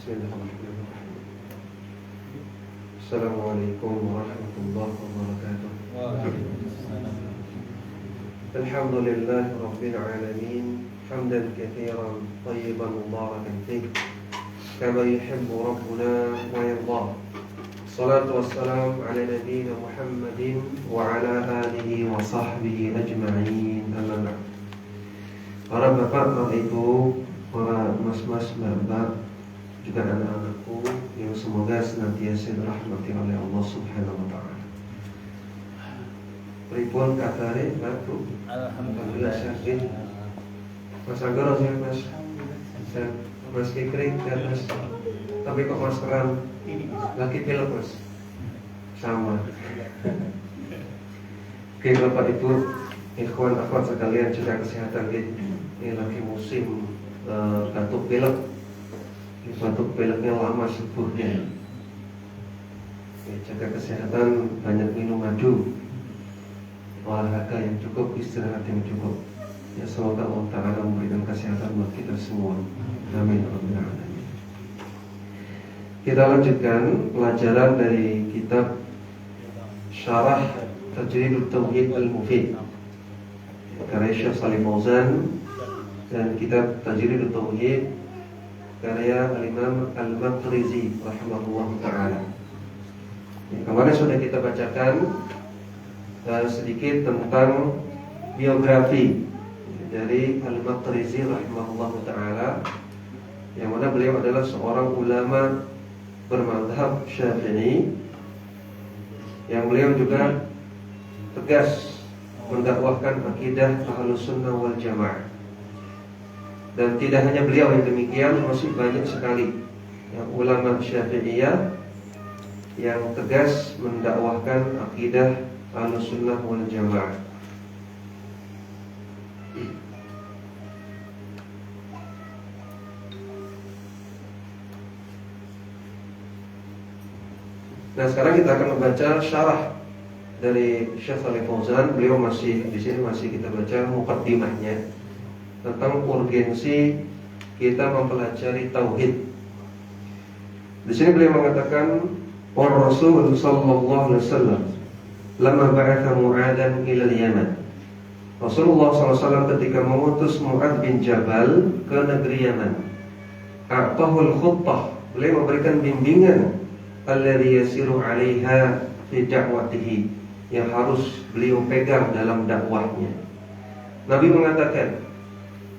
Bismillahirrahmanirrahim. Assalamualaikum warahmatullahi wabarakatuh. Alhamdulillahi rabbil alamin. Hamdan katsiran tayyiban mubarakan fihi kama yuhibbu rabbuna wa yarda. Salatu wassalam ala nabiyyina Muhammadin wa ala alihi wa sahbihi ajma'in. Amma ba'd. Para bapak, para ibu, para mas-mas, mbak-mbak, juga anak-anakku yang semoga senantiasa dirahmati oleh Allah Subhanahu wa taala. Pripun kabar Bapak? Alhamdulillah sehat. Mas Anggoro sehat, Mas. Sehat. Mas Fikri sehat, Mas. Tapi kok maskeran lagi pilek, Mas. Sama. Oke, Bapak Ibu, ikhwan akhwat sekalian, jaga kesehatan kita. Ini lagi musim batuk pilek. Batuk pileknya lama sembuhnya. Jaga kesehatan, banyak minum madu, olahraga yang cukup, istirahat yang cukup. Ya, semoga Allah Ta'ala memberikan kesehatan buat kita semua. Amin. Kita lanjutkan pelajaran dari kitab Syarah Tajridut Tauhid Al-Mufid karya Syekh Shalih Fauzan, dan kitab Tajridut Tauhid karya Al-Imam Al-Maqrizi rahimahullah ta'ala. Kemarin sudah kita bacakan sedikit tentang biografi dari Al-Maqrizi rahimahullah ta'ala, yang mana beliau adalah seorang ulama bermadzhab Syafi'i, yang beliau juga tegas mendakwahkan akidah Ahlus Sunnah wal Jamaah. Dan tidak hanya beliau yang demikian, masih banyak sekali ulama Syafi'iyah yang tegas mendakwahkan akidah Ahlussunnah wal Jamaah. Nah, sekarang kita akan membaca syarah dari Syekh Shalih Fauzan. Beliau masih di sini, masih kita baca muqaddimahnya tentang urgensi kita mempelajari tauhid. Di sini beliau mengatakan, "Wa Rasul sallallahu alaihi wasallam lama ba'atha Mu'adhan ila al-Yaman." Rasulullah SAW ketika mengutus Mu'adh bin Jabal ke negeri Yaman, a'tahul khuttah, beliau memberikan bimbingan alladhi yasiru 'alaiha fi da'watihi, yang harus beliau pegang dalam dakwahnya. Nabi mengatakan,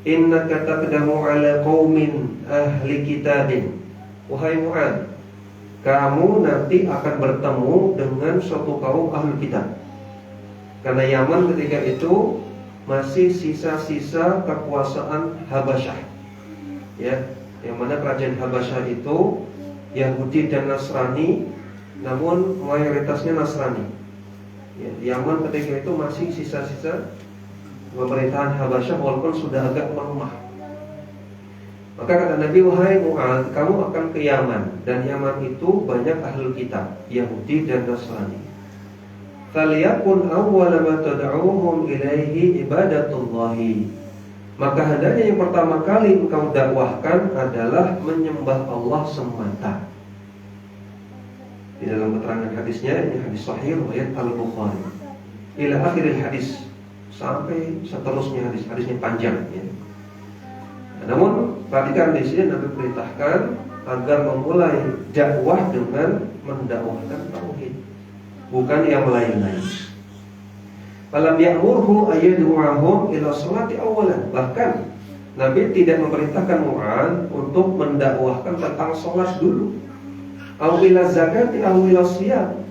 "Innaka taqdamu ala qaumin ahli kitabin." Wahai Mu'adz, kamu nanti akan bertemu dengan suatu kaum ahli kitab. Karena Yaman ketika itu masih sisa-sisa kekuasaan Habasyah. Ya, yang mana kerajaan Habasyah itu Yahudi dan Nasrani, namun mayoritasnya Nasrani. Ya, Yaman ketika itu masih sisa-sisa pemerintahan Habasyah, walaupun sudah agak melemah. Maka kata Nabi, wahai Mu'adz, kamu akan ke Yaman, dan Yaman itu banyak ahlul kitab, Yahudi dan Nasrani. Faliyakun awwala ma tad'uhum ilaihi ibadatullahi. Maka hendaknya yang pertama kali engkau dakwahkan adalah menyembah Allah semata. Di dalam keterangan hadisnya, ini hadis sahih riwayat Al-Bukhari. Ila akhiril hadis, sampai seterusnya hadisnya panjang ya. Namun perhatikan di sini Nabi perintahkan agar memulai dakwah dengan mendakwahkan tauhid, bukan yang lain-lain. Falam ya'murhu ayyad'uahum ila sholati awalan. Bahkan Nabi tidak memerintahkan Mu'adz untuk mendakwahkan tentang sholat dulu, aw ila zakati aw ila shiyam,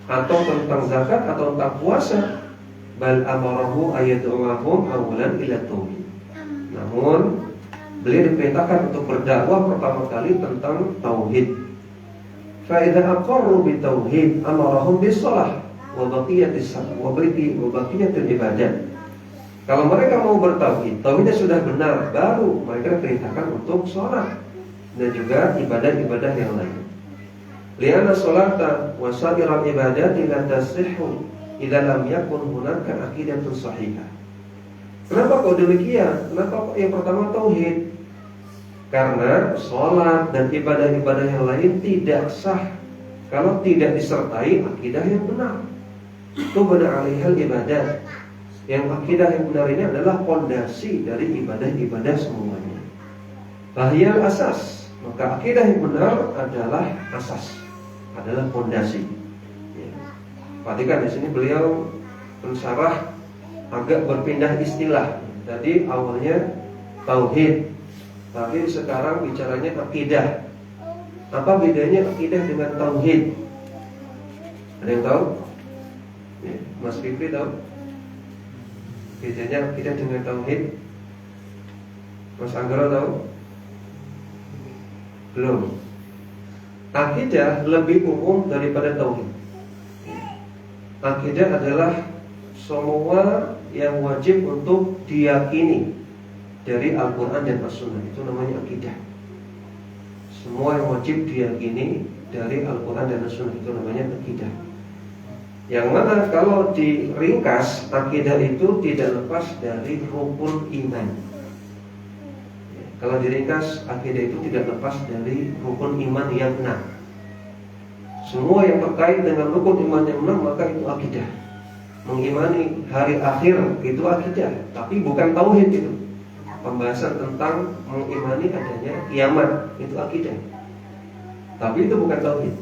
atau tentang zakat atau tentang puasa. Bal amarahu ayyad'uahum awalan ila tauhid. Namun beliau diperintahkan untuk berdakwah pertama kali tentang tauhid. Fa idza aqarru bi tauhid amarahum bis shalah wa baqiyatis salat wa baqiyatul ibadah. Kalau mereka mau bertauhid, tauhidnya sudah benar, baru mereka diperintahkan untuk sholat dan juga ibadah-ibadah yang lain. Lianna sholata wa sa'iral ibadati la tasihhu idza lam yakun hunaka aqidatun shahihah. Kenapa kok demikian? Kenapa kok yang pertama tauhid? Karena sholat dan ibadah-ibadah yang lain tidak sah kalau tidak disertai akidah yang benar. Itu benar alihal ibadah. Yang akidah yang benar ini adalah fondasi dari ibadah-ibadah semuanya. Bahiyal asas. Maka akidah yang benar adalah asas, adalah fondasi. Ya. Perhatikan di sini beliau mensyarah agak berpindah istilah. Tadi awalnya tauhid, tapi sekarang bicaranya akidah. Apa bedanya akidah dengan tauhid? Ada yang tahu? Ya, Mas Fikri tahu? Bedanya akidah dengan tauhid? Mas Anggara tahu? Belum. Akidah lebih umum daripada tauhid. Akidah adalah semua yang wajib untuk diyakini dari Al-Quran dan As-Sunnah. Itu namanya akidah. Semua yang wajib diyakini dari Al-Quran dan As-Sunnah itu namanya akidah. Yang mana kalau diringkas, akidah itu tidak lepas dari rukun iman. Kalau diringkas, akidah itu tidak lepas dari rukun iman yang 6. Semua yang terkait dengan rukun iman yang 6 maka itu akidah. Mengimani hari akhir itu akidah, tapi bukan tauhid itu. Pembahasan tentang mengimani adanya kiamat itu akidah, tapi itu bukan tauhid.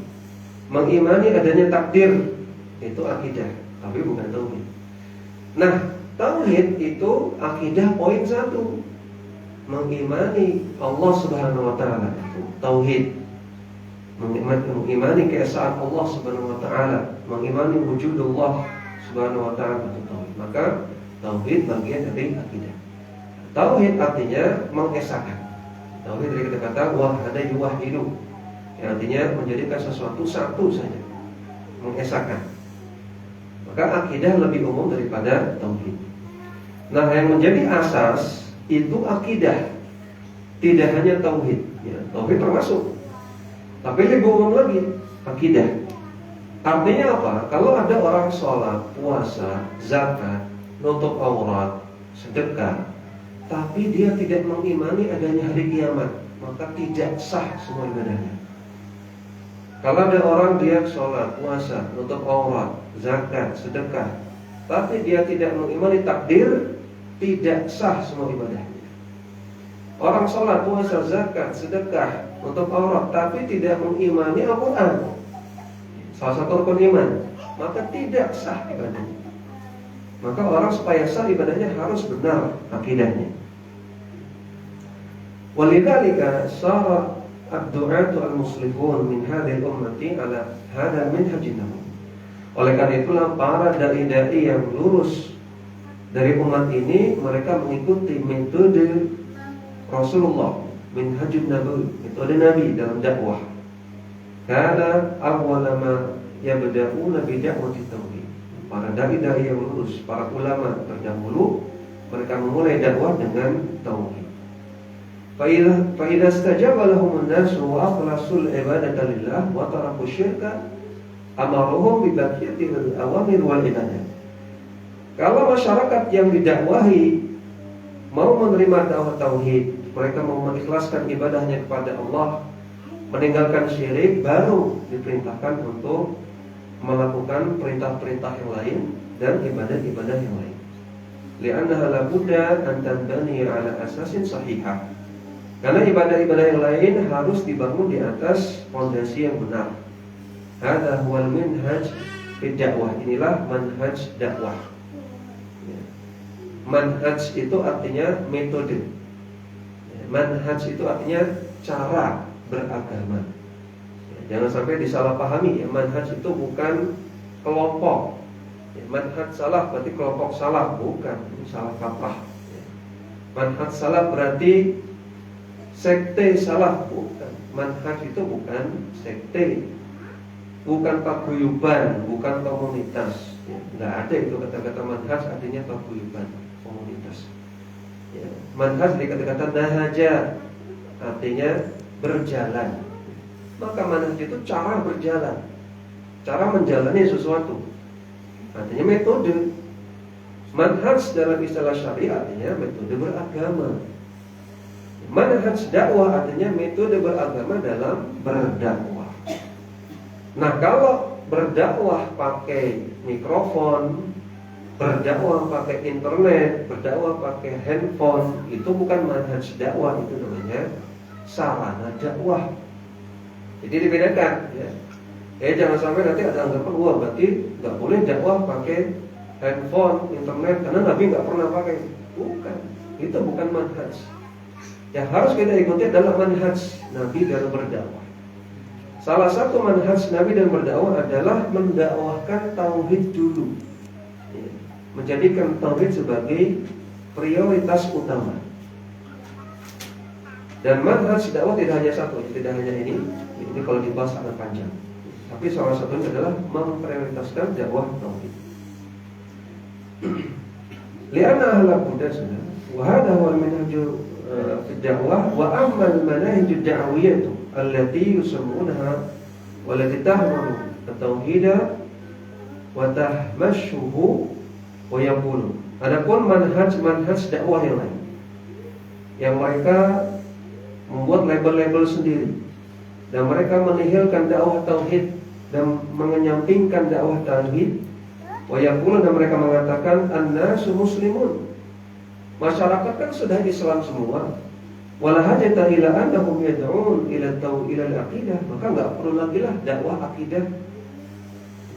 Mengimani adanya takdir itu akidah, tapi bukan tauhid. Nah, tauhid itu akidah poin 1. Mengimani Allah Subhanahu wa taala itu tauhid. Mengimani keesaan Allah Subhanahu wa taala, mengimani wujudullah Subhanahu wa taala itu tauhid. Maka tauhid bagian dari akidah. Tauhid artinya mengesahkan. Tauhid dari kata-kata wahada yuwahidu, yang artinya menjadikan sesuatu satu saja, mengesahkan. Maka akidah lebih umum daripada tauhid. Nah, yang menjadi asas itu akidah, tidak hanya tauhid. Ya, tauhid termasuk, tapi lebih umum lagi akidah. Artinya apa? Kalau ada orang sholat, puasa, zakat, nutup aurat, sedekah, tapi dia tidak mengimani adanya hari kiamat, maka tidak sah semua ibadahnya. Kalau ada orang dia sholat, puasa, nutup aurat, zakat, sedekah, tapi dia tidak mengimani takdir, tidak sah semua ibadahnya. Orang sholat, puasa, zakat, sedekah, nutup aurat, tapi tidak mengimani Al-Quran, salah satu rukun iman, maka tidak sah ibadahnya. Maka orang supaya sah ibadahnya harus benar akidahnya. Walidzalika sara ad-du'atu al-muslimun min hadhihi ummati ala hadha al-minhaj nabawi. Oleh karena itulah para dai-dai yang lurus dari umat ini, mereka mengikuti metode Rasulullah, minhajun nabawi, metode Nabi dalam dakwah. Karena awwala ma yabda'una bi da'wati tauhid. Para dai-dai yang lurus, para ulama terdahulu, mereka memulai dakwah dengan tauhid. Fa idza istajaba lahum an-nasu wa akhlasul ibadata lillah wa taraku syirka amaruhum bi baqiyatil awamir wal ibadah. Kalau masyarakat yang didakwahi mau menerima dakwah tauhid, mereka mau mengikhlaskan ibadahnya kepada Allah, meninggalkan syirik, baru diperintahkan untuk melakukan perintah-perintah yang lain dan ibadah-ibadah yang lain. Li'annaha la budda an tanbani 'ala asasin sahihah. Karena ibadah-ibadah yang lain harus dibangun di atas fondasi yang benar. Hadza huwal minhaj fi dakwah. Inilah manhaj dakwah. Manhaj itu artinya metode. Manhaj itu artinya cara beragama. Jangan sampai disalahpahami. Manhaj itu bukan kelompok. Manhaj salah berarti kelompok salah, bukan. Ini salah kaprah. Manhaj salah berarti sekte salah, bukan. Manhaj itu bukan sekte, bukan paguyuban, bukan komunitas. Nggak ada itu kata-kata manhaj artinya paguyuban, komunitas. Manhaj dari kata-kata nahaja, artinya berjalan. Maka manhaj itu cara berjalan, cara menjalani sesuatu, artinya metode. Manhaj dalam istilah syariah artinya metode beragama. Manhaj dakwah artinya metode beragama dalam berdakwah. Nah, kalau berdakwah pakai mikrofon, berdakwah pakai internet, berdakwah pakai handphone, itu bukan manhaj dakwah, itu namanya sarana dakwah. Jadi dibedakan, ya. Jangan sampai nanti ada anggapan, wah berarti nggak boleh dakwah pakai handphone, internet, karena Nabi nggak pernah pakai. Bukan, itu bukan manhaj. Yang harus kita ikuti adalah manhaj Nabi dalam berdakwah. Salah satu manhaj Nabi dalam berdakwah adalah mendakwahkan tauhid dulu, menjadikan tauhid sebagai prioritas utama. Dan manhaj dakwah tidak hanya satu, tidak hanya ini kalau dibahas akan panjang. Tapi salah satunya adalah memprioritaskan dakwah tauhid. Lianna ahlul huda wa hadha huwa al-manhaj fi ad-da'wah wa amma al-manahij ad-da'wiyah allati yusammunaha wallati tahmalu at-tauhid wa tahmashuhu wa yaqulu. Adapun manhaj dakwah yang lain yang mereka membuat label-label sendiri dan mereka menihilkan dakwah tauhid dan mengenyampingkan dakwah tauhid, wa yaqulu, dan mereka mengatakan an-nasu muslimun, masyarakat kan sudah Islam semua, wala hajata ila annahum yad'un ila al-aqidah, maka enggak perlu lagi lah dakwah akidah.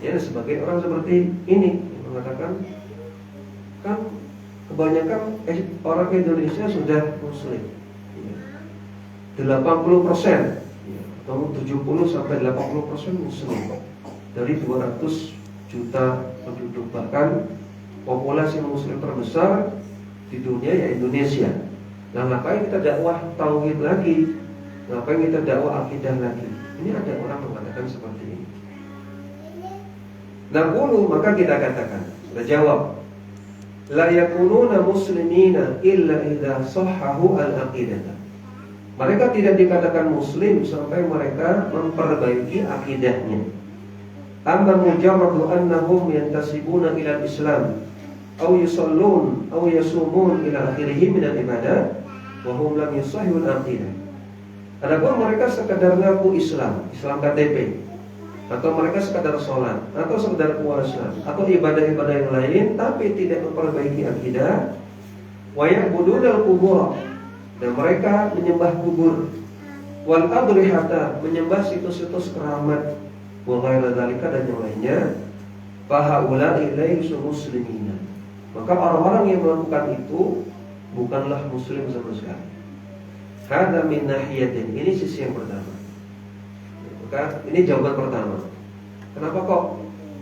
Ya, sebagai orang seperti ini yang mengatakan kan kebanyakan orang Indonesia sudah muslim, 80%, atau 70 sampai 80% muslim dari 200 juta penduduk, bahkan populasi muslim terbesar di dunia ya Indonesia. Nah, ngapain kita dakwah tauhid lagi? Ngapain kita dakwah akidah lagi? Ini ada orang mengatakan seperti ini. Nah, maka kita katakan, sudah jawab, la yakununa muslimina illa idza sahhahu al-aqidah. Mereka tidak dikatakan muslim sampai mereka memperbaiki akidahnya. Amma mujarradu annahum yantasibuna ila al-islam aw yusallun aw yasumun ila akhirih min al-ibadat wa hum lam yusahhihu al-aqidah. Adapun mereka sekadar ngaku Islam KTP, atau mereka sekadar sholat, atau sekadar puasa, atau ibadah-ibadah yang lain, tapi tidak memperbaiki akidah, wa ya'buduna al-qubur, dan mereka menyembah kubur, wal adrihata, menyembah situs-situs keramat, wa ghairu dzalika, dan yang lainnya, fa haula'i laysu muslimina. Maka orang-orang yang melakukan itu bukanlah muslim sama sekali. Hada min nahiyatin, ini sisi yang pertama. Maka ini jawaban pertama. Kenapa kok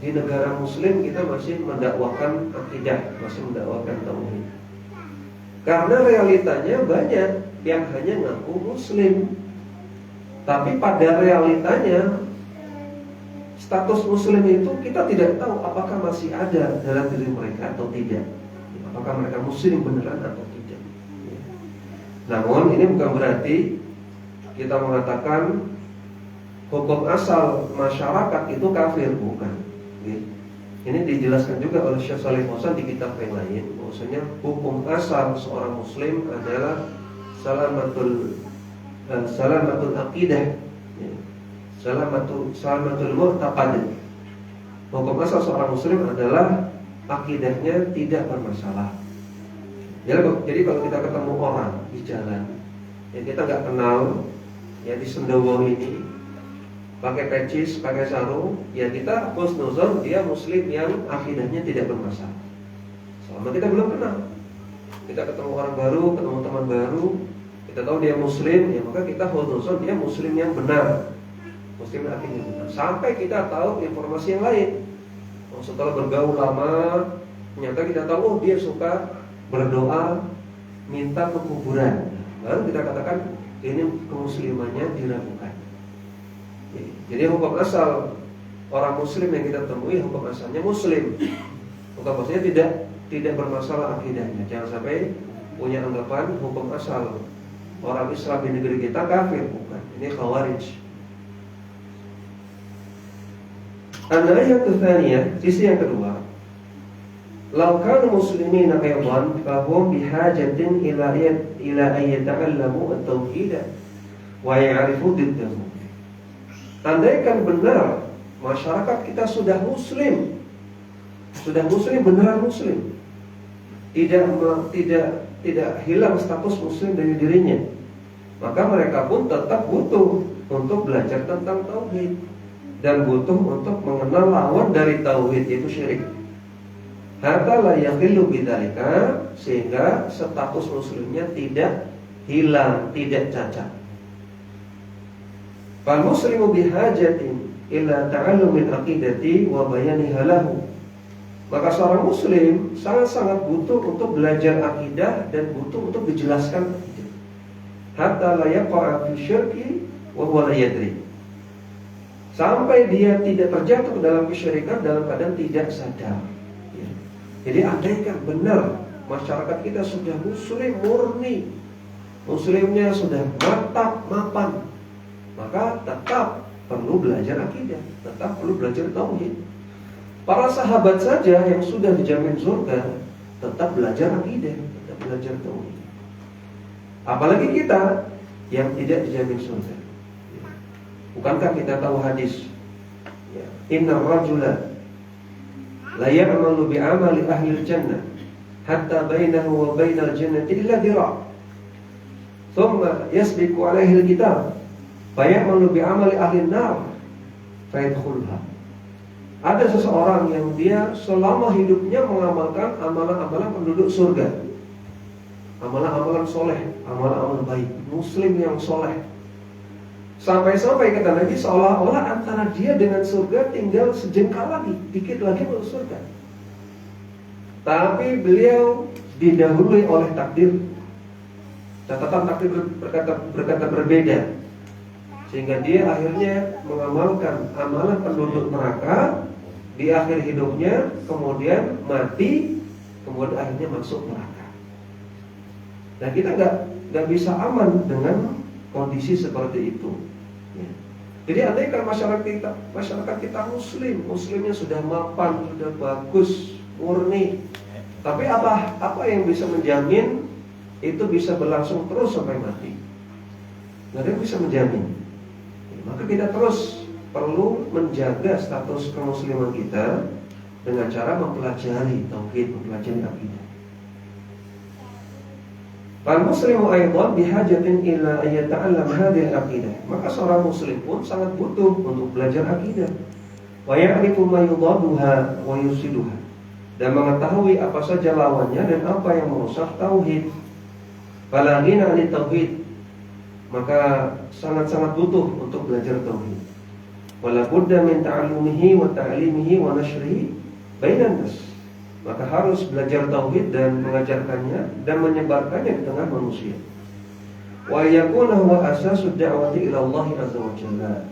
di negara muslim kita masih mendakwakan akidah, masih mendakwakan tauhid? Karena realitanya banyak yang hanya ngaku muslim, tapi pada realitanya status muslim itu kita tidak tahu apakah masih ada dalam diri mereka atau tidak, apakah mereka muslim beneran atau tidak. Namun ini bukan berarti kita mengatakan hukum asal masyarakat itu kafir, bukan. Ini dijelaskan juga oleh Syekh Shalih Fauzan di kitab yang lain, bahwasanya hukum asal seorang muslim adalah salamatul aqidah, salamatul mu'taqad. Hukum asal seorang muslim adalah akidahnya tidak bermasalah. Jadi kalau kita ketemu orang di jalan yang kita nggak kenal, ya di Sendawa ini, pakai pecis, pakai sarung, ya kita husnuzon dia muslim yang akidahnya tidak bermasalah. Selama kita belum kenal, kita ketemu orang baru, ketemu teman baru, kita tahu dia muslim, ya maka kita husnuzon dia muslim yang benar, muslim yang akidahnya benar. Sampai kita tahu informasi yang lain. Setelah bergaul lama, ternyata kita tahu dia suka berdoa, minta ke kuburan. Lalu kita katakan ini kemuslimannya diragukan. Jadi hukum asal orang muslim yang kita temui, hukum asalnya muslim. Bukan maksudnya tidak bermasalah akidahnya. Jangan sampai punya anggapan hukum asal orang Islam di negeri kita kafir, bukan. Ini khawarij. An-nahiyah tsaniyah, sisi yang kedua, Law kanu muslimina aydan fahum bihajatin ila an yata'allamu at-tauhid wa ya'rifu diddahu. Andaikan benar masyarakat kita sudah muslim benar muslim, tidak hilang status muslim dari dirinya, maka mereka pun tetap butuh untuk belajar tentang tauhid dan butuh untuk mengenal lawan dari tauhid, yaitu syirik. Hatta la yakhillu bidzalika, sehingga status muslimnya tidak hilang, tidak cacat. Fal muslimu bihajatin ila ta'allumil aqidati wa bayaniha lahu. Maka seorang muslim sangat-sangat butuh untuk belajar akidah dan butuh untuk dijelaskan akidah. Hatta la yaqa fi syirki wa huwa la yadri. Sampai dia tidak terjatuh ke dalam kesyirikan dalam keadaan tidak sadar. Jadi andaikan benar masyarakat kita sudah muslim murni, muslimnya sudah mantap mapan, maka tetap perlu belajar akidah, tetap perlu belajar tauhid. Para sahabat saja yang sudah dijamin surga tetap belajar akidah, tetap belajar tauhid. Apalagi kita yang tidak dijamin surga. Bukankah kita tahu hadis? Inna rajula la ya'malu bi'amali ahli al-jannah hatta bainahu wa bainal jannati illa dira'. Thumma yasbiqu alaihi al-kitab fa ya'malu bi'amali ahli an-nar fa yadkhulha. Ada seseorang yang dia selama hidupnya mengamalkan amalan-amalan penduduk surga, amalan-amalan soleh, amalan-amalan baik, muslim yang soleh. Sampai-sampai kata Nabi seolah-olah antara dia dengan surga tinggal sejengkal lagi, dikit lagi masuk surga. Tapi beliau didahului oleh takdir. Catatan takdir berkata berbeda, sehingga dia akhirnya mengamalkan amalan penduduk neraka di akhir hidupnya, kemudian mati, kemudian akhirnya masuk neraka. Nah, kita nggak bisa aman dengan kondisi seperti itu. Jadi andaikan masyarakat kita muslimnya sudah mapan, sudah bagus, murni, tapi apa yang bisa menjamin itu bisa berlangsung terus sampai mati? Nggak ada yang bisa menjamin. Maka kita terus perlu menjaga status kemusliman kita dengan cara mempelajari tauhid, mempelajari akidah. Fal muslimu aidan bihajatin ila an yata'allam hadhihi al-aqidah. Maka seorang muslim pun sangat butuh untuk belajar akidah. Wa ya'rifu ma yudaduha wa yusiduha. Dan mengetahui apa saja lawannya dan apa yang merusak tauhid. Fala ghina 'anil tauhid. Maka sangat-sangat butuh untuk belajar tauhid. Wala budda min ta'allumihi wa ta'limihi wa nashrihi bainan nas. Maka harus belajar tauhid dan mengajarkannya dan menyebarkannya di tengah manusia. Wa yakuna huwa asasud da'wati ila Allah azza wa jalla.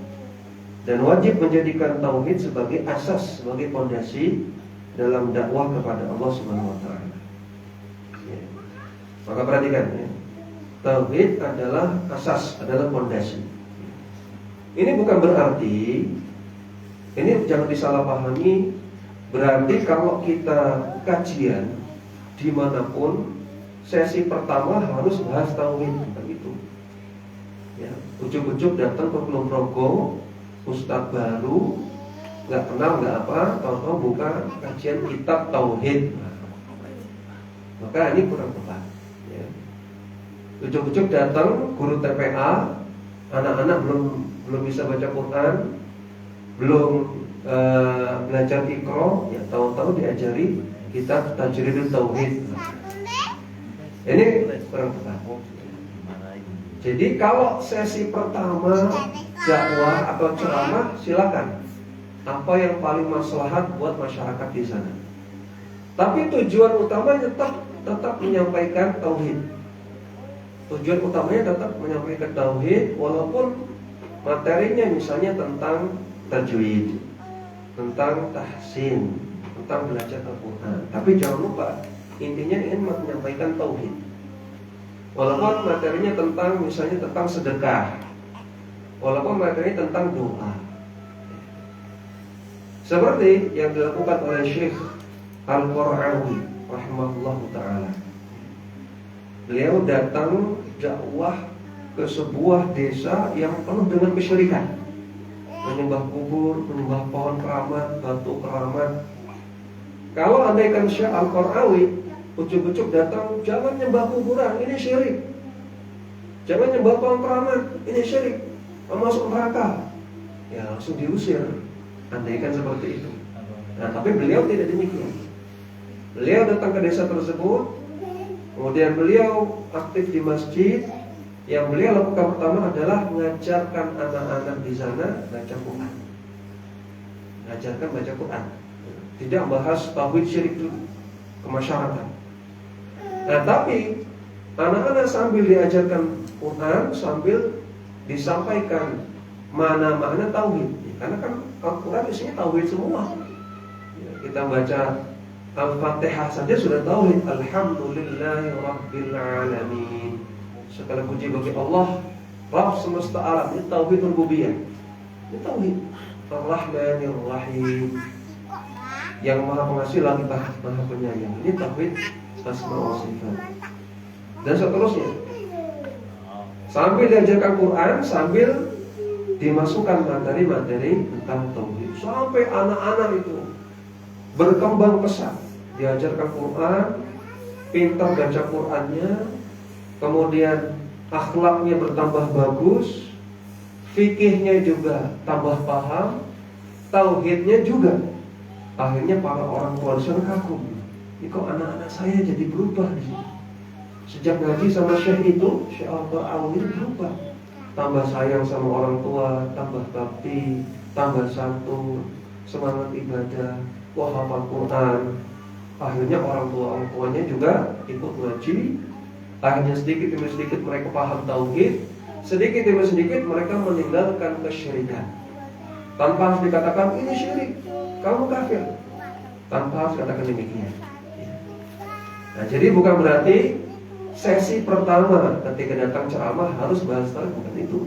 Dan wajib menjadikan tauhid sebagai asas, sebagai fondasi dalam dakwah kepada Allah Subhanahu wa taala. Ya. Maka perhatikan ya. Tauhid adalah asas, adalah fondasi. Ini bukan berarti, ini jangan disalahpahami, berarti kalau kita kajian dimanapun sesi pertama harus bahas tauhid, bukan itu. Ya, ujuk-ujuk datang ke Kulon Progo, ustadz baru, nggak kenal nggak apa, tahu-tahu buka kajian kitab tauhid. Maka ini kurang tepat. Ya. Ujuk-ujuk datang guru TPA, anak-anak belum bisa baca Quran, belum belajar Iqra, ya tahu-tahu diajari kitab Tajridut Tauhid. Ini kurang tepat. Jadi kalau sesi pertama dakwah atau ceramah silakan. Apa yang paling maslahat buat masyarakat di sana. Tapi tujuan utamanya tetap menyampaikan tauhid. Tujuan utamanya tetap menyampaikan tauhid, walaupun materinya misalnya tentang tajwid, tentang tahsin, tentang belajar Al-Quran. Tapi jangan lupa, intinya ingin menyampaikan tauhid. Walaupun materinya tentang misalnya tentang sedekah, walaupun materinya tentang doa. Seperti yang dilakukan oleh Syekh Al-Qur'awi rahimahullahu ta'ala. Beliau datang dakwah ke sebuah desa yang penuh dengan kesyirikan, menyembah kubur, menyembah pohon keramat, batu keramat. Kalau andaikan Syekh Al-Qur'awi ujuk-ujuk datang, jangan nyembah kuburan, ini syirik. Jangan nyembah pohon keramat, ini syirik, masuk neraka. Ya langsung diusir. Andaikan seperti itu. Nah, tapi beliau tidak demikian. Beliau datang ke desa tersebut, kemudian beliau aktif di masjid. Yang beliau lakukan pertama adalah mengajarkan anak-anak di sana baca Quran. Mengajarkan baca Quran. Tidak bahas tauhid syirik dulu ke masyarakat. Nah, tapi anak-anak sambil diajarkan Quran, sambil disampaikan mana-mana tauhid. Karena kan Al-Quran isinya tauhid semua. Kita baca Al-Fatihah saja sudah tauhid. Alhamdulillahirabbil alamin. Segala puji bagi Allah, Rabb semesta alam. Ini tauhid rububiyah. Ini tauhid. Ar-Rahmanir Rahim. Yang Maha Pengasih lagi Maha Penyayang. Ini tauhid asma wa sifat. Dan seterusnya. Sambil diajarkan Quran, sambil dimasukkan materi-materi tentang tauhid. Sampai anak-anak itu berkembang pesat. Diajarkan Quran, pintar baca Qurannya, kemudian akhlaknya bertambah bagus, fikihnya juga tambah paham, tauhidnya juga. Akhirnya para orang tua di sana kagum. Ini kok anak-anak saya jadi berubah di sini. Sejak ngaji sama Syekh itu, Syekh Al-Qur'awi ini berubah. Tambah sayang sama orang tua, tambah bakti, tambah santun, semangat ibadah, wah hafal Quran. Akhirnya orang tuanya juga ikut ngaji. Akhirnya sedikit demi sedikit mereka paham tauhid, sedikit demi sedikit mereka meninggalkan kesyirikan. Tanpa harus dikatakan ini syirik, kamu kafir. Tanpa harus dikatakan demikian. Nah, jadi bukan berarti sesi pertama ketika datang ceramah harus bahas tauhid, bukan itu.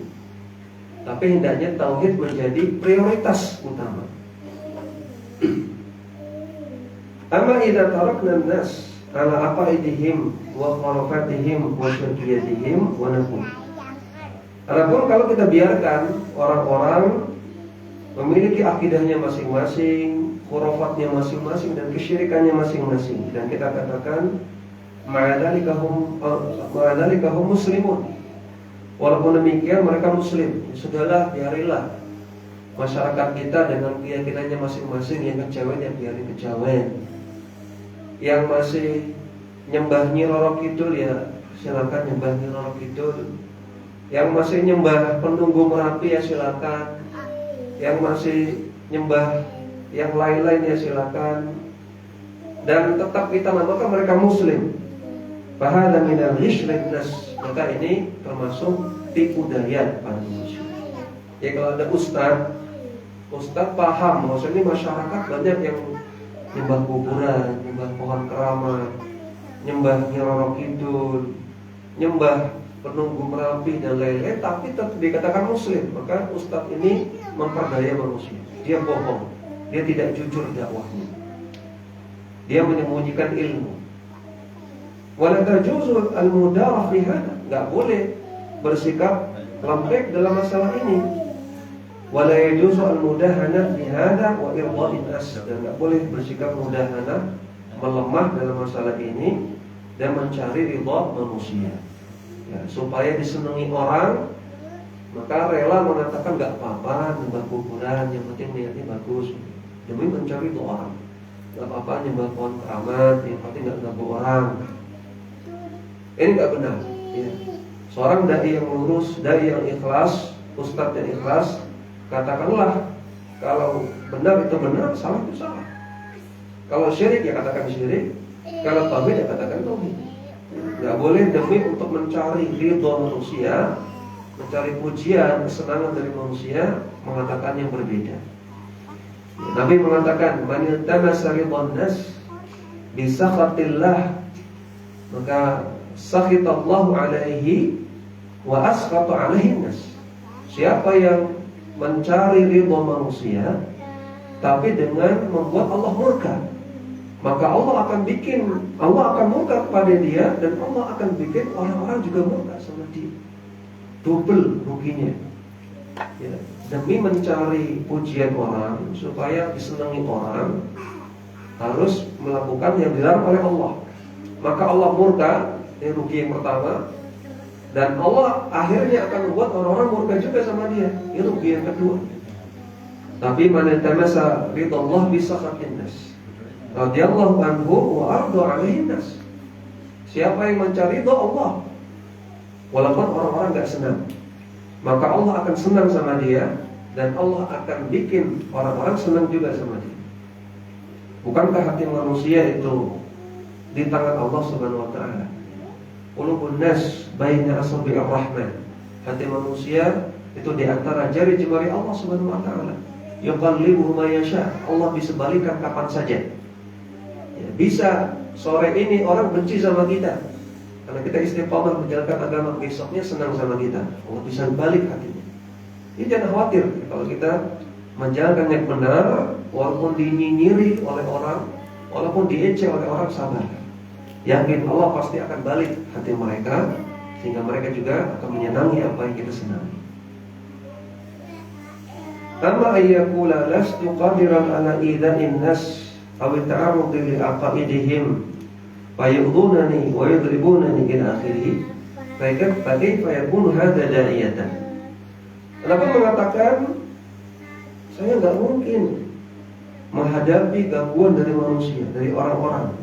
Tapi hendaknya tauhid menjadi prioritas utama. Amma idza tarakna an-nas ala aqaidihim wa khurafatihim wa syirkiyatihim wa naqul. Adapun kalau kita biarkan orang-orang memiliki akidahnya masing-masing, khurafatnya masing-masing dan kesyirikannya masing-masing, dan kita katakan ma'adzalikahum muslimun. Walaupun demikian mereka muslim. Sudahlah, biarilah masyarakat kita dengan keyakinannya masing-masing. Yang kejawen ya biarin kejawen, yang masih nyembah Nyi Roro Kidul ya silakan nyembah Nyi Roro Kidul, yang masih nyembah penunggu Merapi ya silakan, yang masih nyembah yang lain-lain ya silakan, dan tetap kita namakan mereka muslim. Bahada minal ghishrin nas, maka ini termasuk tipu daya pada manusia. Ya kalau ada ustaz paham, maksudnya masyarakat banyak yang nyembah kuburan, nyembah pohon keramat, nyembah Nyi Roro Kidul, nyembah penunggu Merapi dan lain-lain, tapi tetap dikatakan muslim. Maka ustaz ini memperdaya manusia. Dia bohong, dia tidak jujur dakwahnya, dia menyembunyikan ilmu. Wala tajuzu al-mudarah fi hada, enggak boleh bersikap lembek dalam masalah ini. Wala yajuzu al-mudahana fi hada wa irda'in nas, dan enggak boleh bersikap mudahana, melemah dalam masalah ini dan mencari ridha manusia. Ya, supaya disenangi orang, maka rela mengatakan enggak apa-apa nyembah kuburan, yang penting niatnya bagus demi mencari ridha orang. Enggak apa-apa nyembah pohon keramat, yang penting enggak ganggu orang. Ini enggak benar, ya. Seorang dai yang lurus, dai yang ikhlas, ustadz yang ikhlas, katakanlah kalau benar itu benar, salah itu salah. Kalau syirik ya katakan syirik, kalau tauhid ya katakan tauhid. Enggak boleh demi untuk mencari ridha manusia, mencari pujian, kesenangan dari manusia, mengatakan yang berbeda. Nabi mengatakan, "Man iltamasa ridhan nas bi sakhatillah, maka sakhitallahu alaihi wa askhatu alaihi nas." Siapa yang mencari ridha manusia tapi dengan membuat Allah murka, maka Allah akan murka kepada dia, dan Allah akan bikin orang-orang juga murka sama dia. Double ruginya. Ya, demi mencari pujian orang, supaya disenangi orang, harus melakukan yang dilarang oleh Allah. Maka Allah murka, ini rugi yang pertama. Dan Allah akhirnya akan membuat orang-orang murka juga sama dia. Ini rugi yang kedua. Tapi man tamasa ridallah bi sakhatin nas, radhiyallahu anhu wa arda 'alaihi nas. Siapa yang mencari ridha Allah, walaupun orang-orang enggak senang, maka Allah akan senang sama dia, dan Allah akan bikin orang-orang senang juga sama dia. Bukankah hati manusia itu di tangan Allah Subhanahu wa taala? Qulubun nas baina asabi'ir rahman. Hati manusia itu di antara jari jemari Allah Subhanahu wa taala. Yuqallibuhu ma yasha. Allah bisa balikan kapan saja. Ya, bisa sore ini orang benci sama kita karena kita istiqomah menjalankan agama, besoknya senang sama kita. Allah bisa balik hatinya. Ini jangan khawatir kalau kita menjalankan yang benar, walaupun dinyinyiri oleh orang, walaupun diejek oleh orang, sabar. Yakin Allah pasti akan balik hati mereka, sehingga mereka juga akan menyenangi apa yang kita senangi. Amma ayyakula lastu qadiran ala idha'in nas aw ta'arrudi li aqaidihim fayudhunani wa yadribunani ila akhirih. Kaifa yakunu hadha da'iyatan? Kenapa mengatakan saya enggak mungkin menghadapi gangguan dari manusia, dari orang-orang,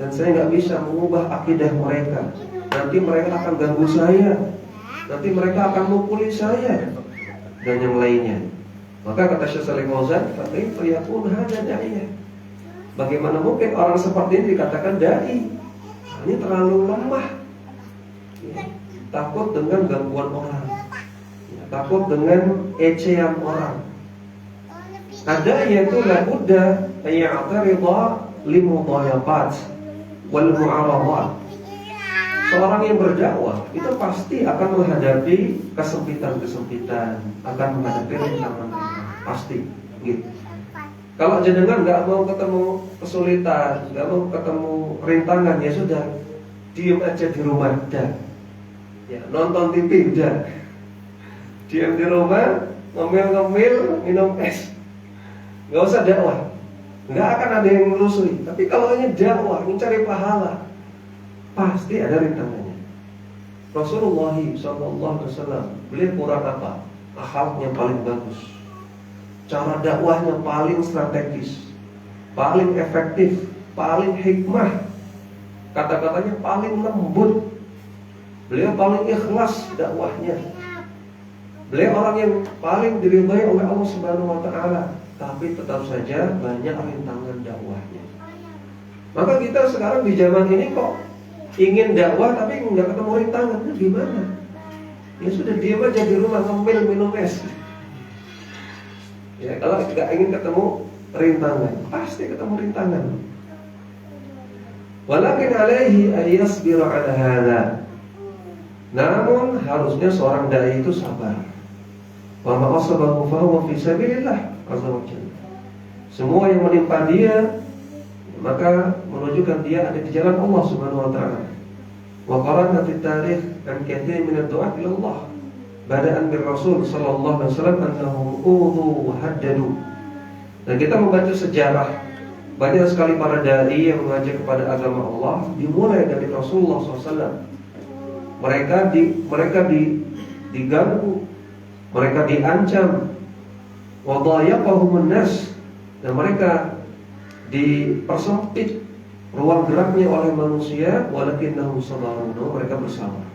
dan saya enggak bisa mengubah akidah mereka. Nanti mereka akan ganggu saya, nanti mereka akan mukuli saya, dan yang lainnya. Maka kata Syekh Shalih Fauzan, "Kaifa yakun hadza da'iyah?" Bagaimana mungkin orang seperti ini dikatakan dai? Ini terlalu lemah. Ya, takut dengan gangguan orang. Ya, takut dengan ecehan orang. Ada yaitu la budda ayya'tarida limudayafat wal mu'aradat. Seorang yang berdakwah itu pasti akan menghadapi kesempitan-kesempitan, akan menghadapi rintangan-rintangan, pasti gitu. Kalau jenengan nggak mau ketemu kesulitan, nggak mau ketemu rintangan, ya sudah, diam aja di rumah dah. Ya, nonton TV udah. Diam di rumah, ngemil-ngemil, minum es. Nggak usah dakwah, nggak akan ada yang melusuri. Tapi kalau hanya dakwah, mencari pahala, pasti ada rintangannya. Rasulullah SAW beliau Quran apa? Akhlaknya paling bagus, cara dakwahnya paling strategis, paling efektif, paling hikmah, kata-katanya paling lembut. Beliau paling ikhlas dakwahnya. Beliau orang yang paling diridhai oleh Allah Subhanahu wa taala, tapi tetap saja banyak rintangan dakwahnya. Maka kita sekarang di zaman ini kok ingin dakwah tapi nggak ketemu rintangan, gimana? Ya sudah, diam aja di rumah, ngemil, minum es. Ya, kalau nggak ingin ketemu rintangan, pasti ketemu rintangan. Walakin alaihi ayasbiru ala hadza. Namun harusnya seorang dai itu sabar. Wa ma asabahu fa huwa fi sabilillah azza wa jalla. Semua yang menimpa dia maka menunjukkan dia ada di jalan Allah Subhanahu wa taala. Wa qara'na fi tarikh an katsir min ad-du'a ila Allah bada'an bir Rasul sallallahu alaihi wasallam annahum udhu wa haddadu. Dan kita membaca sejarah, banyak sekali para dai yang mengajak kepada agama Allah dimulai dari Rasulullah SAW. Mereka diganggu, mereka diancam, wa dhayaqahumun nas, dan mereka dipersempit ruang geraknya oleh manusia, walakinnahum sabarun, mereka bersabar.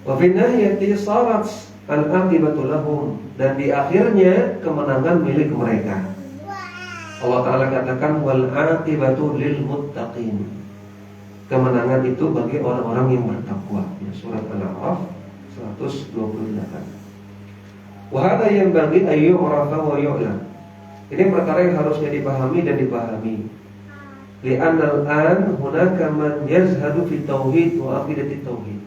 Wa fi nihayati sarat al-aqibatu lahum, dan di akhirnya kemenangan milik mereka. Allah Ta'ala katakan wal aqibatu lil muttaqin. Kemenangan itu bagi orang-orang yang bertakwa. Ya, surat Al-A'raf 128. Wa hadha yanbaghi an yu'rafa wa yu'lam. Ini perkara yang harusnya dipahami dan dipahami. Li'anna al-an hunaka man yazhadu fi tauhid wa aqidati tauhid.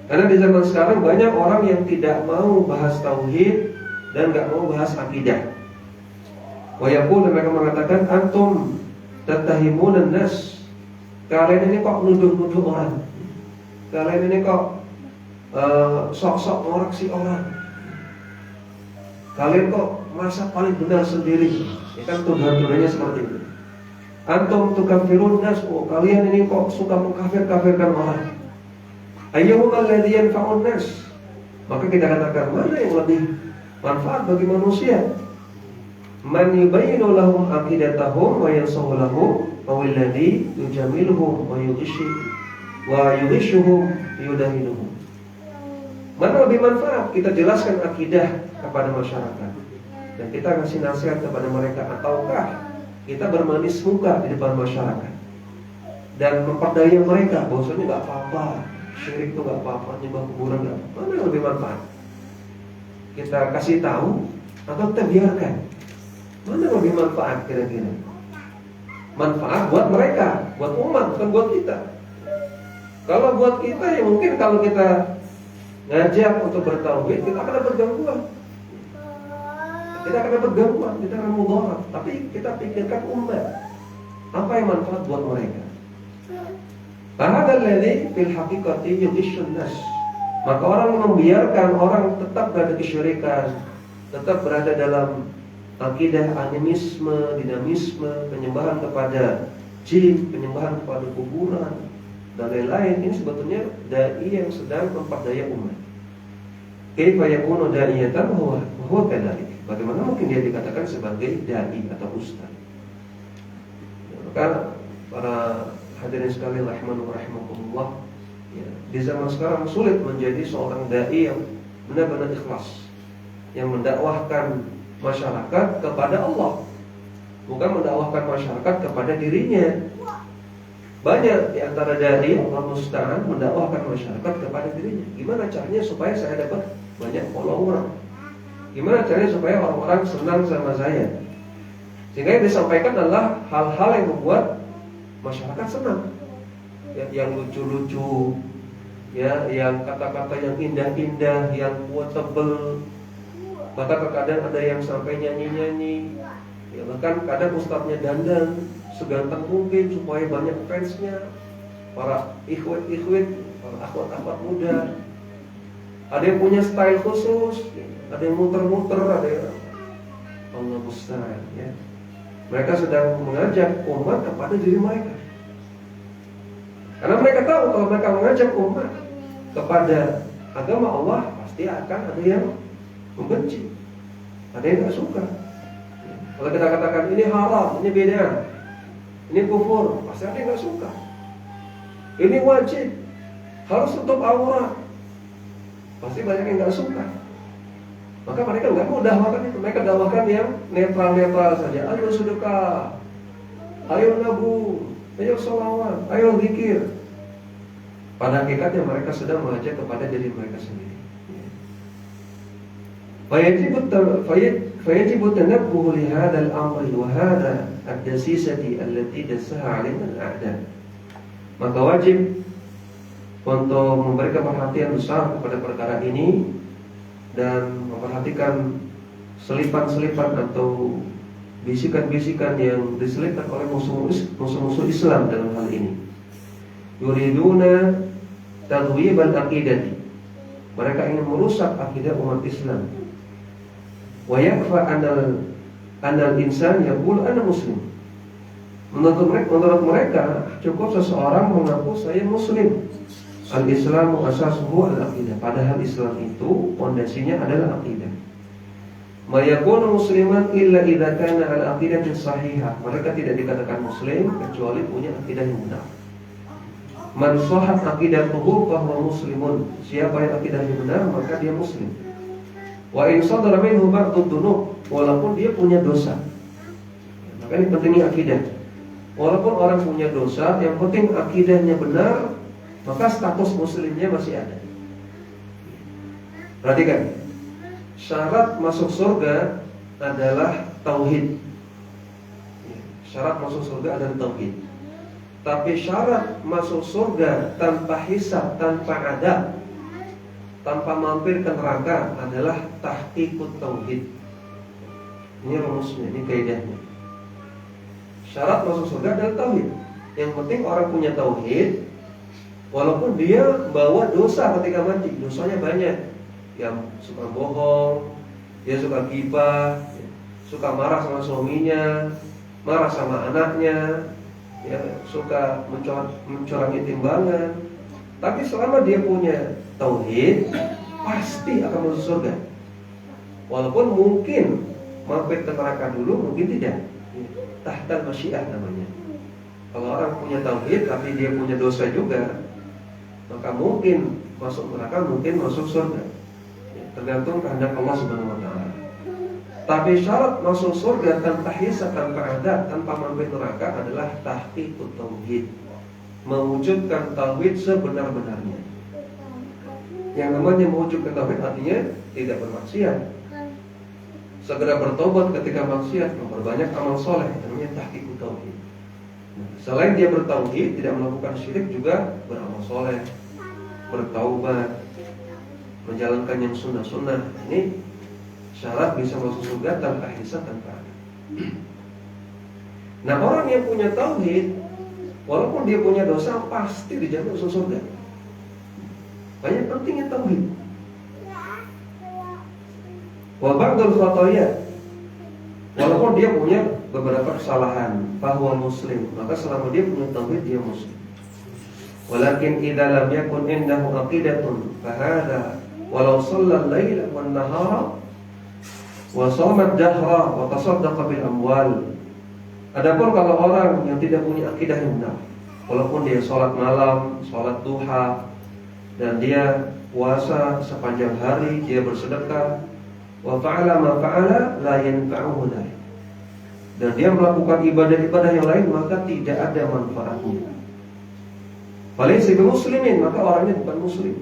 Karena di zaman sekarang banyak orang yang tidak mau bahas tauhid dan enggak mau bahas akidah. Wa yaqulu, mereka mengatakan antum Tattahimunan nas, kalian ini kok nuduh-nuduh orang, kalian ini kok sok-sok ngoreksi orang, kalian kok masa paling benar sendiri. Ya kan tuduhan-tuduhannya seperti itu. Antum tukafirun nas, oh, kalian ini kok suka mengkafir-kafirkan orang. Ayyuhumul ladzi yanfa'un nas, maka kita katakan mana yang lebih manfaat bagi manusia? Man yubayyinu lahum aqidatahum wa yansahu lahum aw alladhi yujamiluhum wa yughishuhum yudahinuhum. Mana lebih manfaat? Kita jelaskan akidah kepada masyarakat dan kita kasih nasihat kepada mereka, ataukah kita bermanis muka di depan masyarakat dan memperdaya mereka bahwasanya nggak apa-apa, syirik itu nggak apa-apa, nyembah kuburan nggak apa-apa. Mana yang lebih manfaat? Kita kasih tahu atau kita biarkan? Mana yang lebih manfaat kira-kira? Manfaat buat mereka, buat umat, bukan buat kita. Kalau buat kita ya mungkin kalau kita ngajak untuk bertauhid, kita akan dapat gangguan. Kita akan dapat gangguan, kita akan mudarat. Tapi kita pikirkan umat, apa yang manfaat buat mereka. Fahadal ladzi fil haqiqati yughishun nas. Maka orang yang membiarkan orang tetap berada kesyirikan, tetap berada dalam akidah animisme, dinamisme, penyembahan kepada jin, penyembahan kepada kuburan dan lain-lain, ini sebetulnya dai yang sedang memperdaya umat. Kaifa yakunu da'iyatan huwa kadzalik. Bagaimana mungkin dia dikatakan sebagai dai atau ustaz? Maka para hadirin sekalian rahimakumullah, ya, di zaman sekarang sulit menjadi seorang dai yang benar-benar ikhlas, yang mendakwahkan masyarakat kepada Allah, bukan mendakwahkan masyarakat kepada dirinya. Banyak di antara dai Allah musta'an mendakwahkan masyarakat kepada dirinya. Gimana caranya supaya saya dapat banyak follower? Gimana caranya supaya orang-orang senang sama saya? Sehingga yang disampaikan adalah hal-hal yang membuat masyarakat senang, ya, yang lucu-lucu, ya, yang kata-kata yang indah-indah, yang quotable. Bahkan terkadang ada yang sampai nyanyi-nyanyi, ya, bahkan kadang ustadznya dandan seganteng mungkin supaya banyak fansnya, para ikhwat-ikhwat, para akhwat-akhwat muda. Ada yang punya style khusus, ada yang muter-muter, ada yang Allah musta'an, ya. Mereka sedang mengajak umat kepada diri mereka. Karena mereka tahu kalau mereka mengajak umat kepada agama Allah, pasti akan ada yang membenci, ada yang tidak suka. Kalau kita katakan ini haram, ini beda, ini kufur, pasti ada yang tidak suka. Ini wajib, harus tutup aurat, pasti banyak yang tidak suka. Maka mereka nggak mau dakwahkan itu, mereka dakwahkan yang netral-netral saja. Ayo sedekah, ayo nabung, ayo sholawat, ayo zikir. Pada hakikatnya mereka sedang mengajak kepada diri mereka sendiri. Fayajibu tanabbuh li hadzal amri wa hadza ad-dasisati allati dassaha 'alaina al-a'da. Maka wajib untuk memberikan perhatian besar kepada perkara ini dan memperhatikan selipan-selipan atau bisikan-bisikan yang diselipkan oleh musuh-musuh Islam dalam hal ini. Yuriduna tadhwibal aqidati. Mereka ingin merusak akidah umat Islam. Wa yakfa anal insan yaqul ana muslim. Menurut mereka cukup seseorang mengaku saya muslim. Al-Islamu asasuhu al-aqidah. Padahal Islam itu pondasinya adalah aqidah. Mayakunu musliman illa idza kana al-aqidatu sahihah. Mereka tidak dikatakan muslim kecuali punya akidah yang benar. Man shahat aqidatuhu fa huwa muslimun. Siapa yang akidahnya benar maka dia muslim. Wa in sadara minhu ba'd dzunub, walaupun dia punya dosa. Maka ini pentingnya akidah. Walaupun orang punya dosa, yang penting akidahnya benar, maka status muslimnya masih ada. Perhatikan, syarat masuk surga adalah tauhid. Syarat masuk surga adalah tauhid. Tapi syarat masuk surga tanpa hisab, tanpa adab, tanpa mampir ke neraka adalah tahqiqut tauhid. Ini rumusnya, ini kaidahnya. Syarat masuk surga adalah tauhid. Yang penting orang punya tauhid, walaupun dia bawa dosa ketika mati, dosanya banyak. Yang suka bohong, dia suka gibah, suka marah sama suaminya, marah sama anaknya, ya, suka mencurangi timbangan. Tapi selama dia punya tauhid, pasti akan masuk surga. Walaupun mungkin mampir ke neraka dulu, mungkin tidak. Tahtal masyiah namanya. Kalau orang punya tauhid tapi dia punya dosa juga, maka mungkin masuk neraka, mungkin masuk surga. Tergantung kehendak Allah Subhanahu wa taala. Tapi syarat masuk surga tanpa hisab, tanpa adab, tanpa mampir neraka adalah tahqiqut tauhid. Mewujudkan tauhid sebenar-benarnya. Yang namanya mewujudkan tauhid artinya tidak bermaksiat. Segera bertobat ketika maksiat, memperbanyak amal soleh, namanya tahqiqut tauhid. Selain dia bertauhid, tidak melakukan syirik, juga beramal soleh, bertaubat, menjalankan yang sunnah-sunnah. Ini syarat bisa masuk surga tanpa hisab, tanpa adab. Nah, orang yang punya tauhid, walaupun dia punya dosa, pasti dijamin masuk surga. Banyak pentingnya tauhid. Wa ba'dul khataya, walaupun dia punya beberapa kesalahan, bahwa muslim, maka selama dia punya tauhid dia muslim. Walakin idza lam yakun indahu aqidatun fahada walau shalla al-laila wan nahara wa shamat jahra wa tasaddaqa bil amwal. Adapun kalau orang yang tidak punya akidah yang benar, walaupun dia sholat malam, sholat duha, dan dia puasa sepanjang hari, dia bersedekah, wa fa'ala ma fa'ala la yanfa'uhu dzalik, dan dia melakukan ibadah-ibadah yang lain, maka tidak ada manfaatnya. Falaysa bimuslimin, maka orangnya bukan muslim.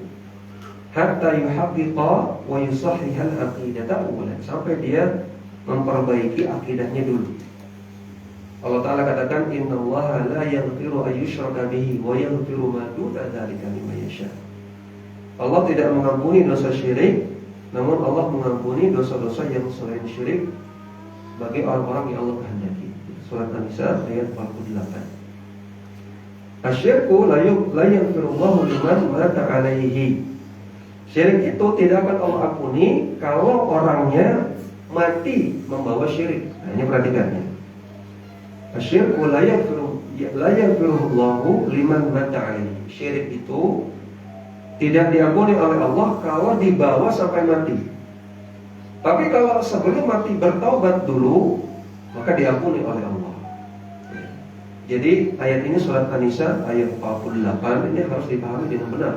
Hatta yuhaqqiqa wa yusahhihal aqidata awwalan, sampai dia memperbaiki akidahnya dulu. Allah Ta'ala katakan, innallaha la yaghfiru an yushraka bihi wa yaghfiru ma duna dzalika liman yasha. Allah tidak mengampuni dosa syirik, namun Allah mengampuni dosa-dosa yang selain syirik bagi orang-orang yang Allah kehendaki. Surat An-Nisa ayat 48. Asyirku la yaghfirullahu liman mata alaihi. Syirik itu tidak akan Allah ampuni kalau orangnya mati membawa syirik. Nah, ini perhatikannya. Asyirku la yaghfirullahu liman mata alaihi. Syirik itu tidak diampuni oleh Allah kalau dibawa sampai mati. Tapi kalau sebelum mati bertaubat dulu, maka diampuni oleh Allah. Jadi ayat ini surat An-Nisa ayat 48 ini harus dipahami dengan benar.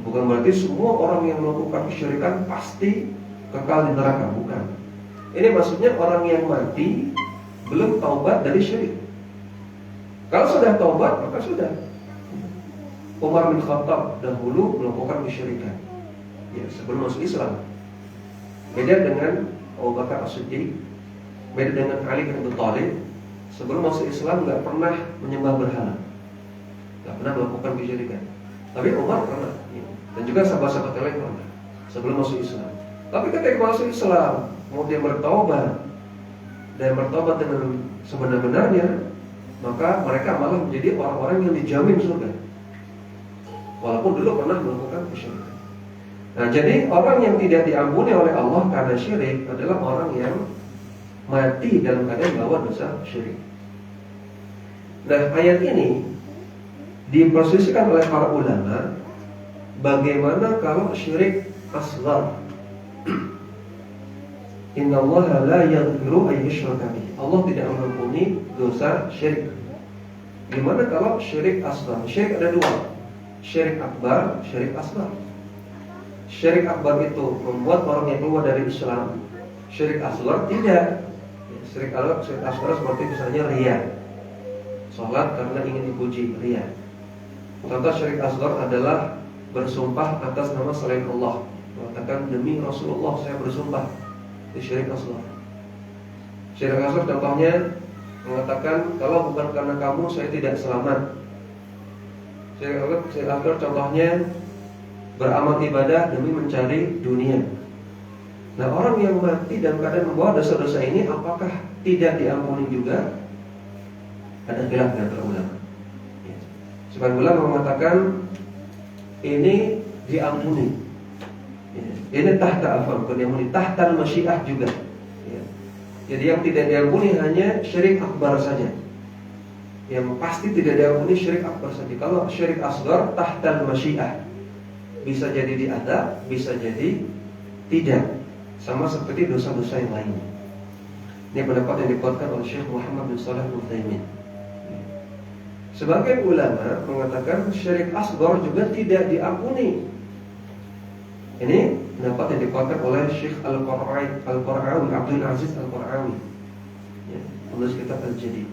Bukan berarti semua orang yang melakukan kesyirikan pasti kekal di neraka, bukan. Ini maksudnya orang yang mati belum taubat dari syirik. Kalau sudah taubat, maka sudah. Umar bin Khattab dahulu melakukan kesyirikan, ya, sebelum masuk Islam. Beda dengan Abu Bakar As-Siddiq, beda dengan Ali bin Abi Thalib. Sebelum masuk Islam nggak pernah menyembah berhala, nggak pernah melakukan kesyirikan. Tapi Umar pernah, ya. Dan juga sahabat-sahabat lain pernah sebelum masuk Islam. Tapi ketika masuk Islam, kemudian bertaubat dan bertaubat dengan sebenar-benarnya, maka mereka malah menjadi orang-orang yang dijamin surga, walaupun dulu pernah melakukan kesyirikan. Nah, jadi orang yang tidak diampuni oleh Allah karena syirik adalah orang yang mati dalam keadaan bawa dosa syirik. Nah, ayat ini diposisikan oleh para ulama, bagaimana kalau syirik asghar? Innallaha la yaghfiru an yushraka bihi. Allah tidak mengampuni dosa syirik. Gimana kalau syirik asghar? Syirik ada dua, syirik akbar, syirik asghar. Syirik akbar itu membuat orang yang keluar dari Islam. Syirik asghar tidak. Syirik asghar seperti misalnya riya, sholat karena ingin dipuji, riya. Contoh syirik asghar adalah bersumpah atas nama selain Allah, mengatakan demi Rasulullah saya bersumpah. Itu syirik asghar. Syirik asghar contohnya mengatakan kalau bukan karena kamu saya tidak selamat. Syirik asghar contohnya beramal ibadah demi mencari dunia. Nah, orang yang mati dalam keadaan membawa dosa-dosa ini, apakah tidak diampuni juga? Ada khilaf di antara ulama. Ya. Sebagian ulama mengatakan ini diampuni. Ya. Ini tahta afam, bukan diampuni, tahta masyiah juga. Ya. Jadi yang tidak diampuni hanya syirik akbar saja. Yang pasti tidak diampuni syirik akbar saja. Kalau syirik asghar tahta masyiah, bisa jadi diadab, bisa jadi tidak. Sama seperti dosa-dosa yang lainnya. Ini pendapat yang dikuatkan oleh Syekh Muhammad bin Shalih Al-Utsaimin. Sebagian ulama mengatakan syirik asghar juga tidak diampuni. Ini pendapat yang dikuatkan oleh Syekh Al-Qara'awi, Abdul Aziz Al-Qara'awi, ya, penulis kitab Al-Jadid.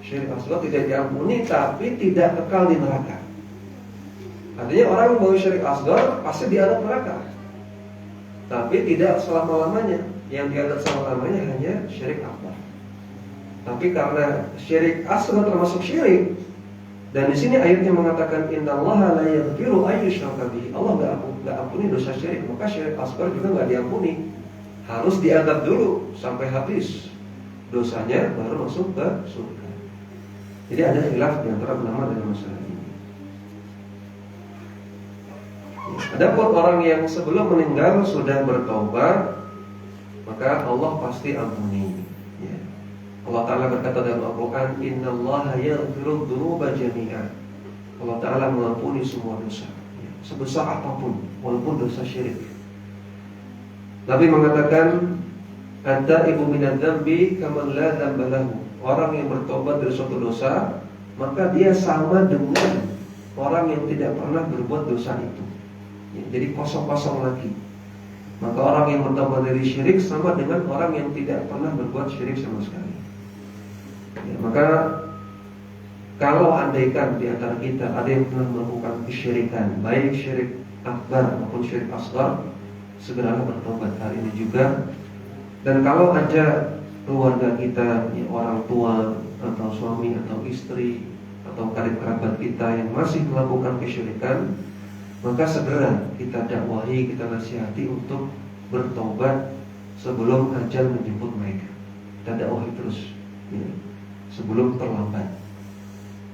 Syirik asghar tidak diampuni, tapi tidak kekal di neraka. Artinya orang yang membawa syirik asghar pasti diadab neraka, tapi tidak selama-lamanya. Yang diadab selama-lamanya hanya syirik akbar. Tapi karena syirik asghar termasuk syirik, dan di sini ayatnya mengatakan innallaha la yaghfiru ayyushraka bihi. Allah enggak ampuni dosa syirik, maka syirik asghar juga enggak diampuni. Harus diadab dulu sampai habis dosanya baru masuk ke surga. Jadi ada khilaf di antara ulama dalam masalah ini. Adapun orang yang sebelum meninggal sudah bertaubat, maka Allah pasti ampuni. Ya. Allah Ta'ala berkata dalam Al-Quran, innallaha yaghfiru dzunuba jami'a. Allah Ta'ala mengampuni semua dosa, ya, sebesar apapun, walaupun dosa syirik. Nabi mengatakan, at-taibu minadz dzambi kaman la dzamba lahu. Orang yang bertobat dari suatu dosa, maka dia sama dengan orang yang tidak pernah berbuat dosa itu. Ya, jadi kosong-kosong lagi. Maka orang yang bertobat dari syirik sama dengan orang yang tidak pernah berbuat syirik sama sekali. Ya, maka kalau andaikan di antara kita ada yang pernah melakukan kesyirikan, baik syirik akbar maupun syirik asghar, segeralah bertobat hari ini juga. Dan kalau ada keluarga kita, ya, orang tua atau suami atau istri atau karib kerabat kita yang masih melakukan kesyirikan, maka segera kita dakwahi, kita nasihati untuk bertobat sebelum ajal menjemput mereka. Kita dakwahi terus, ya, sebelum terlambat.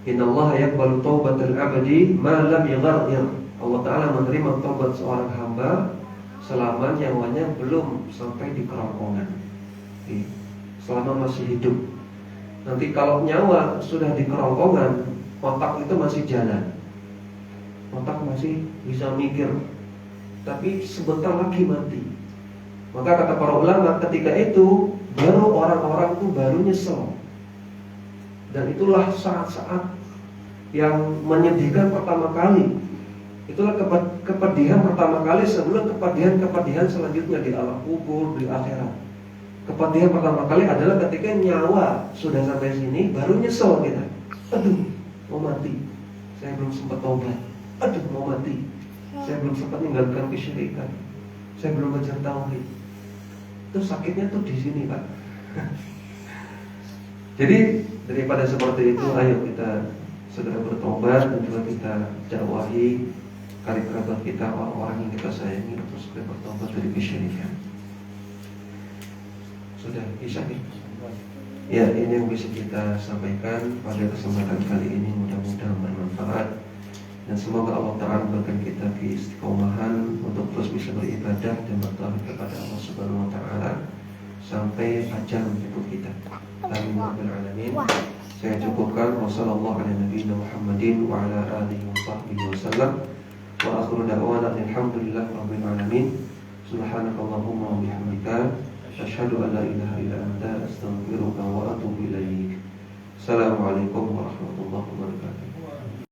Innallaha yaqbalu taubatal 'abdi ma lam yughargir. Allah Ta'ala menerima taubat seorang hamba selama nyawanya belum sampai di kerongkongan, ya, selama masih hidup. Nanti kalau nyawa sudah di kerongkongan, otak itu masih jalan, otak masih bisa mikir, tapi sebentar lagi mati. Maka kata para ulama, ketika itu baru orang-orang itu baru nyesel. Dan itulah saat-saat yang menyedihkan pertama kali. Itulah kepedihan pertama kali sebelum kepedihan selanjutnya di alam kubur, di akhirat. Kepedihan pertama kali adalah ketika nyawa sudah sampai sini baru nyesel kita. Aduh, mau mati. Saya belum sempat taubat. Aduh, mau mati. Saya belum sempat meninggalkan kesyirikan. Saya belum belajar tauhid. Itu sakitnya tuh di sini, Pak. Jadi daripada seperti itu, ayo kita segera bertobat dan juga kita dakwahi karib kerabat kita, orang-orang yang kita sayangi untuk segera bertobat dari kesyirikan. Sudah isya nih. Ya, ini yang bisa kita sampaikan pada kesempatan kali ini, mudah-mudahan bermanfaat. Dan semoga Allah Ta'ala memberikan kita keistiqomahan untuk terus bisa beribadah dan bertauhid kepada Allah Subhanahu Wa Ta'ala sampai ajal menjemput kita. Amin ya rabbal alamin. Saya cukupkan. Wassalamualaikum warahmatullahi wabarakatuh. Wa akhiru da'wana alhamdulillahi rabbil alamin. Subhanakallahumma wa bihamdika asyhadu an la ilaha illa anta astaghfiruka wa atubu ilaik. Assalamualaikum warahmatullahi wabarakatuh.